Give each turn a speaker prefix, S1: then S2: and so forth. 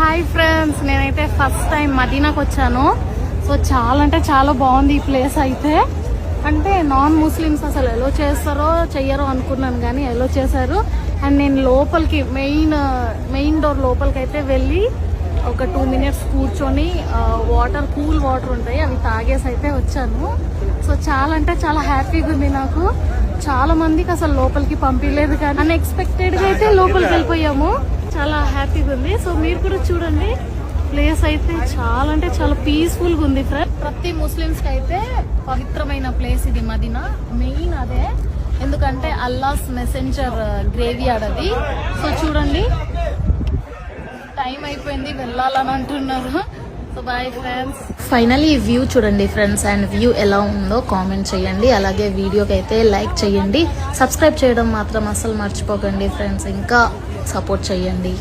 S1: Hi friends, నేనైతే first time మదీనాకు వచ్చాను. So చాలా అంటే చాలా బాగుంది ఈ ప్లేస్ అయితే. అంటే నాన్ ముస్లిమ్స్ అసలు ఎలా చేస్తారో చెయ్యరో అనుకున్నాను, కానీ ఎలా చేశారు. అండ్ నేను లోపలికి మెయిన్ డోర్ లోపలికి అయితే వెళ్ళి ఒక 2 minutes కూర్చొని కూల్ వాటర్ ఉంటాయి, అవి తాగేసి అయితే వచ్చాను. సో చాలా అంటే చాలా హ్యాపీగా ఉంది నాకు. చాలా మందికి అసలు లోపలికి పంపించలేదు, కానీ అన్ఎక్స్పెక్టెడ్గా అయితే లోపలికి వెళ్ళిపోయాము. చాలా హ్యాపీగా ఉంది. సో మీరు కూడా చూడండి, ప్లేస్ అయితే చాలా అంటే చాలా పీస్ఫుల్గా ఉంది ఫ్రెండ్. ప్రతి ముస్లిమ్స్కి అయితే పవిత్రమైన ప్లేస్ ఇది మదీనా. మెయిన్ అదే, ఎందుకంటే అల్లాహ్ మెసెంజర్ గ్రేవ్యార్డ్ అది. సో చూడండి, టైం అయిపోయింది, వెళ్ళాలని అంటున్నారు. So bye friends. ఫైనల్లీ ఈ వ్యూ చూడండి ఫ్రెండ్స్, అండ్ వ్యూ ఎలా ఉందో కామెంట్ చేయండి. అలాగే వీడియోకి అయితే లైక్ చేయండి, సబ్స్క్రైబ్ చేయడం మాత్రం అసలు మర్చిపోకండి ఫ్రెండ్స్. ఇంకా సపోర్ట్ చేయండి.